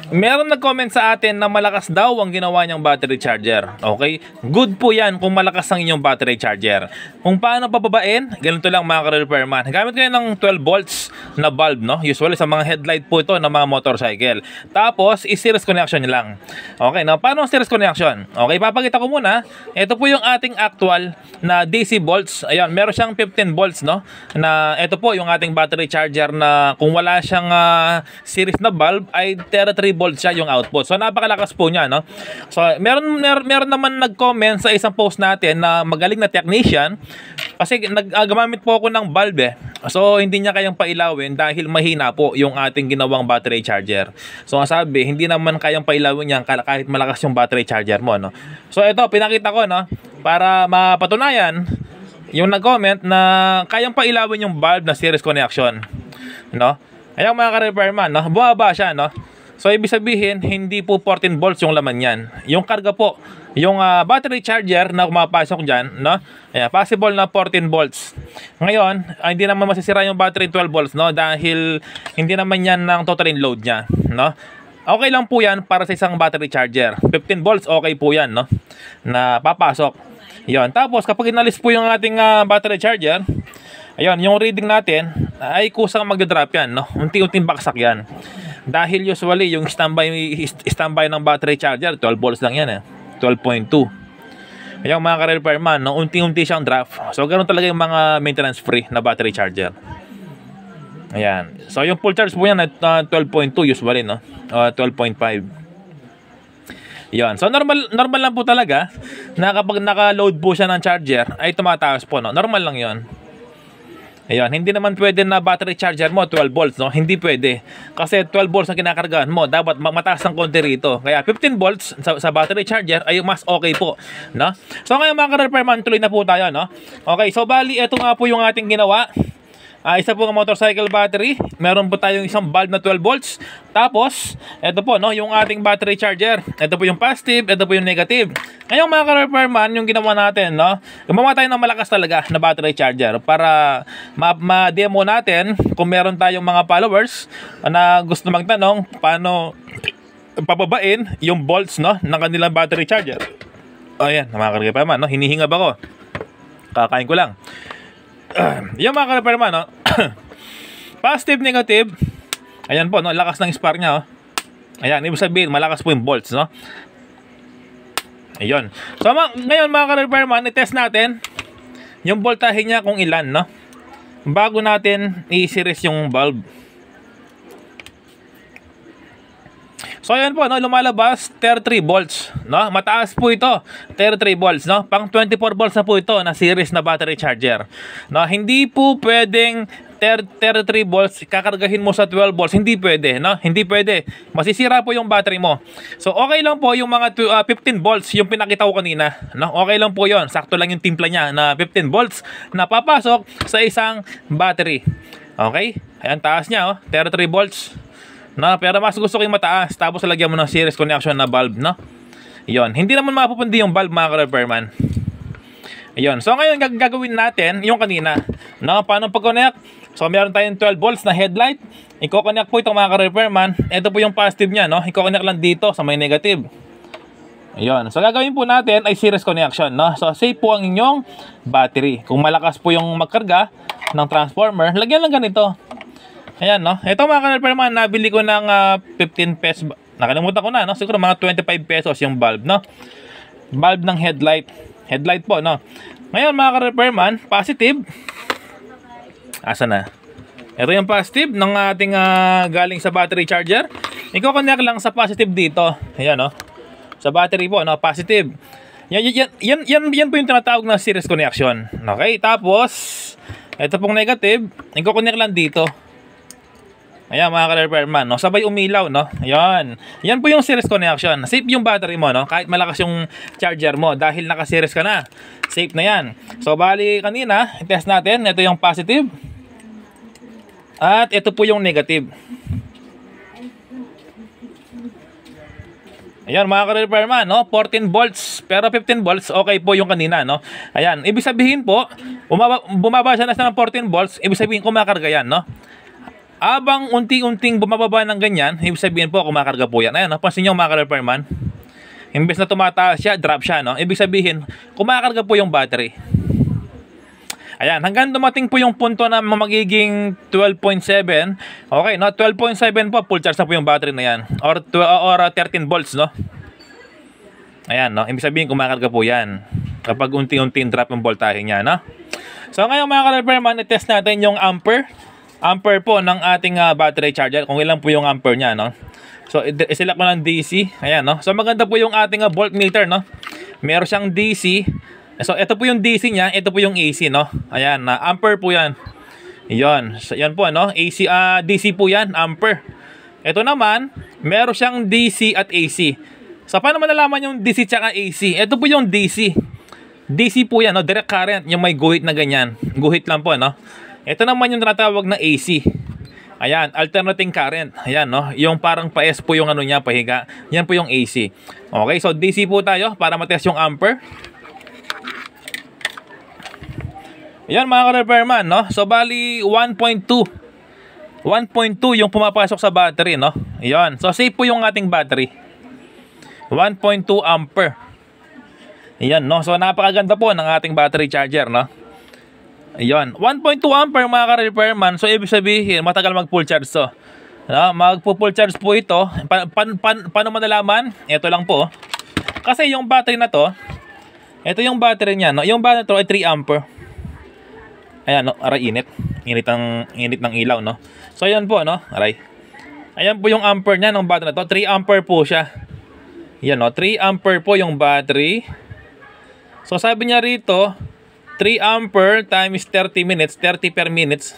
Meron nag-comment sa atin na malakas daw ang ginawa niyang battery charger. Okay? Good po yan kung malakas ang inyong battery charger. Kung paano pababain, ganito lang mga ka-repairman. Gamit kayo ng 12 volts na bulb, no? Usually sa mga headlight po ito ng mga motorcycle. Tapos, i-series connection nyo lang. Okay, no? Paano ang series connection? Okay, papakita ko muna. Ito po yung ating actual na DC volts. Ayan, meron siyang 15 volts, no? Na ito po yung ating battery charger na kung wala siyang series na bulb ay 33 volts siya yung output. So napakalakas po niya, no? So meron naman nag-comment sa isang post natin na magaling na technician kasi gumamit po ako ng bulb eh. So hindi niya kayang pailawin dahil mahina po yung ating ginawang battery charger. So sabi, hindi naman kayang pailawin yan kahit malakas yung battery charger mo, no? So ito pinakita ko, no, para mapatunayan yung nag-comment na kayang pailawin yung bulb na series connection, no? Ayun mga ka-repairman, no? Bumaba siya, no? So ibig sabihin, hindi po 14 volts yung laman yan. Yung karga po, yung battery charger na kumapasok dyan, no? Ayan, possible na 14 volts. Ngayon, hindi naman masisira yung battery 12 volts, no? Dahil hindi naman yan ng total load niya, no? Okay lang po yan para sa isang battery charger. 15 volts, okay po yan, no? Na papasok. Yon. Tapos, kapag inalis po yung ating battery charger, ayun, yung reading natin ay kusang magdadrop yan, no? Unti-unting baksak yan. Dahil usually yung standby ng battery charger 12 volts lang yan eh. 12.2. Ayun mga ka-repairman, no? Unti-unti siyang drop. So ganoon talaga yung mga maintenance free na battery charger. Ayan. So yung full charge po yan at 12.2 usually, no? 12.5. Yan. So normal lang po talaga na kapag naka-load po siya ng charger ay tumataas po, no? Normal lang 'yon. Ayun, hindi naman pwede na battery charger mo 12 volts, no? Hindi pwede. Kasi 12 volts ang kinakargahan mo, dapat mataas ang konti rito. Kaya 15 volts sa battery charger ay mas okay po, no? So ngayon mga ka-repairman, tuloy na po tayo, no? Okay, so bali ito nga po yung ating ginawa. Isa po ng motorcycle battery. Meron po tayong isang bulb na 12 volts. Tapos, ito po, no, yung ating battery charger. Ito po yung positive, ito po yung negative. Ngayon mga ka-repairman, yung ginawa natin, no, gumawa tayo ng malakas talaga na battery charger para ma-demo natin kung meron tayong mga followers na gusto magtanong paano pababain yung volts, no, ng kanilang battery charger. Ayan, mga ka-repairman, no, hinihingab ako. Kakain ko lang. Yung mga ka-repairman, no? Positive, negative. Ayan po, no? Lakas ng spark niya, oh. Ayan, ibig sabihin, malakas po yung volts, no? Ayun. So, ngayon mga ka-repairman, i-test natin yung voltahe niya kung ilan, no? Bago natin i-series yung bulb. So ayan po, no, lumalabas 33 volts, no? Mataas po ito, 33 volts, no? Pang 24 volts na po ito na series na battery charger. No, hindi po pwedeng 33 volts kakargahin mo sa 12 volts, hindi pwede, no? Hindi pwede. Masisira po yung battery mo. So okay lang po yung mga 15 volts yung pinakita ko kanina, no? Okay lang po 'yon. Sakto lang yung timpla niya na 15 volts na papasok sa isang battery. Okay? Ayan, taas niya, oh, 33 volts. No, pero mas gusto ko yung mataas, tapos lagyan mo ng series connection na bulb, no? Yon, hindi naman mapupundi yung bulb mga ka-repairman. Yon, so ngayon gagawin natin yung kanina, no? Paano pag-connect? So meron tayong 12 volts na headlight. Iko-connect po itong mga ka-repairman. Ito po yung positive niya, no? Iko-connect lang dito sa may negative. Yon, so gagawin po natin ay series connection, no? So safe po ang inyong battery. Kung malakas po yung magkarga ng transformer, lagyan lang ganito. Ayan, no? Ito mga ka-repairman, nabili ko ng 15 pesos. Nakalimutan ko na, no? Siguro mga 25 pesos yung bulb, no? Bulb ng headlight. Headlight po, no? Ngayon mga ka-repairman, positive. Asa na? Ito yung positive ng ating galing sa battery charger. Iko-connect lang sa positive dito. Ayan, no? Sa battery po, no? Positive. Yan po yung tinatawag na series connection. Okay? Tapos, ito pong negative. Iko-connect lang dito. Ayan mga ka-repairman, no? Sabay umilaw, no? Ayan. Yan po yung series connection. Safe yung battery mo, no? Kahit malakas yung charger mo dahil naka-series ka na. Safe na yan. So bali kanina, i-test natin. Ito yung positive. At ito po yung negative. Ayan mga ka-repairman, no? 14 volts pero 15 volts okay po yung kanina, no? Ayan, ibig sabihin po bumaba siya na ng 14 volts, ibig sabihin kumakarga yan, no? Abang unti-unting bumababa ng ganyan, ibig sabihin po kumakarga po yan. Ayan, napansin nyo mga ka-repairman? Imbes na tumataas siya, drop siya, no? Ibig sabihin, kumakarga po yung battery. Ayan, hanggang dumating po yung punto na magiging 12.7. Okay, no? 12.7 po, full charge na po yung battery na yan. Or 13 volts, no? Ayan, no? Ibig sabihin, kumakarga po yan. Kapag unti-unting drop yung voltahe niya, no? So, ngayon mga ka-repairman, i-test natin yung ampere po ng ating battery charger, kung ilan po yung ampere niya, no? So iselect ko ng DC. Ayan, no? So maganda po yung ating voltmeter, no? Meron siyang DC. So ito po yung DC niya, ito po yung AC, no? Ayan, ampere po yan. Yon. So yan po, no? AC, DC po yan, ampere. Ito naman, meron siyang DC at AC. So paano malalaman yung DC tsaka AC? Ito po yung DC. DC po yan, no? Direct current, yung may guhit na ganyan. Guhit lang po, no? Ito naman yung tinatawag na AC. Ayan, alternating current. Ayan, no? Yung parang pa-S po yung ano niya, pahiga. Yan po yung AC. Okay, so DC po tayo para matest yung ampere. Ayan mga ka-repairman, no? So bali 1.2. 1.2 yung pumapasok sa battery, no? Ayan. So safe po yung ating battery. 1.2 ampere. Ayan, no? So napakaganda po ng ating battery charger, no? Ayun, 1.2 ampere mga ka-repairman. So ibig sabihin, matagal mag-full charge to. Magpo-full charge po ito. Paano malalaman? Ito lang po. Kasi yung battery na to, ito yung battery niya, no? Yung battery na to ay 3 ampere. Ayan, no? Aray, init. Init ng ilaw, no? So ayan po, no? Aray. Ayan po yung ampere niya ng battery na to. 3 ampere po siya. Ayan, no? 3 ampere po yung battery. So sabi niya rito, 3 ampere times 30 minutes, 30 per minutes.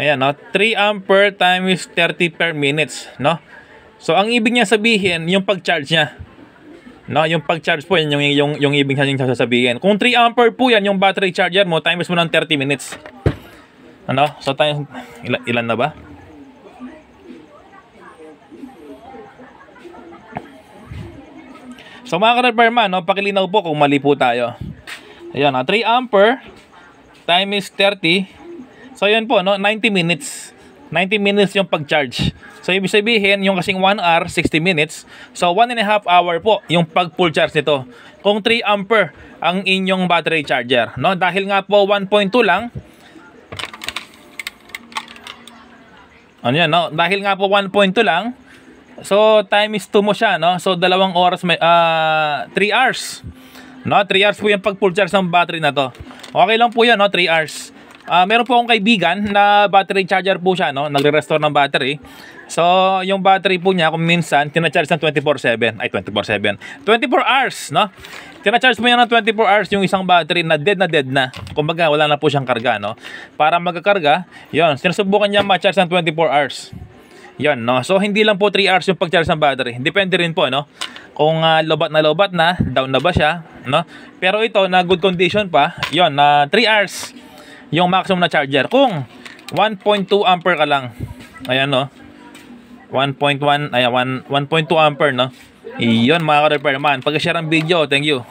Ayan, no? 3 ampere times 30 per minutes, no? So, ang ibig niya sabihin, yung pag-charge niya. No? Yung pag-charge po, yung ibig niya sasabihin. Kung 3 ampere po yan, yung battery charger mo, times mo ng 30 minutes. Ano? So, tayo, ilan na ba? So mga ka-repairman, no, pakilinaw po kung mali po tayo. Ayan, 3 ampere times 30. So ayan po, no, 90 minutes. 90 minutes yung pag-charge. So ibig sabihin, yung kasing 1 hour, 60 minutes. So 1.5 hour po yung pag-full charge nito. Kung 3 ampere ang inyong battery charger, no? Dahil nga po 1.2 lang. Ano yan, no? Dahil nga po 1.2 lang. So, times 2 mo siya, no? So, 2 oras, 3 hours. No? 3 hours po yung pag-full charge ng battery na to. Okay lang po yan, no? 3 hours. Meron po akong kaibigan na battery charger po siya, no? Nagre-restore ng battery. So, yung battery po niya, kung minsan, tina-charge ng 24/7. Ay, 24/7. 24 hours, no? Tina-charge mo yan ng 24 hours yung isang battery na dead na. Kumbaga, wala na po siyang karga, no? Para magkakarga, yun, sinusubukan niya ma-charge ng 24 hours. Yan, no? So, hindi lang po 3 hours yung pag-charge ng battery. Depende rin po, no? Kung lobat na, down na ba siya, no? Pero ito, na good condition pa, yon na 3 hours yung maximum na charger. Kung 1.2 ampere ka lang. Ayan, no? 1.1, ayan, 1.2 ampere, no? Iyon, mga ka-repairman. Pag-share ang video, thank you.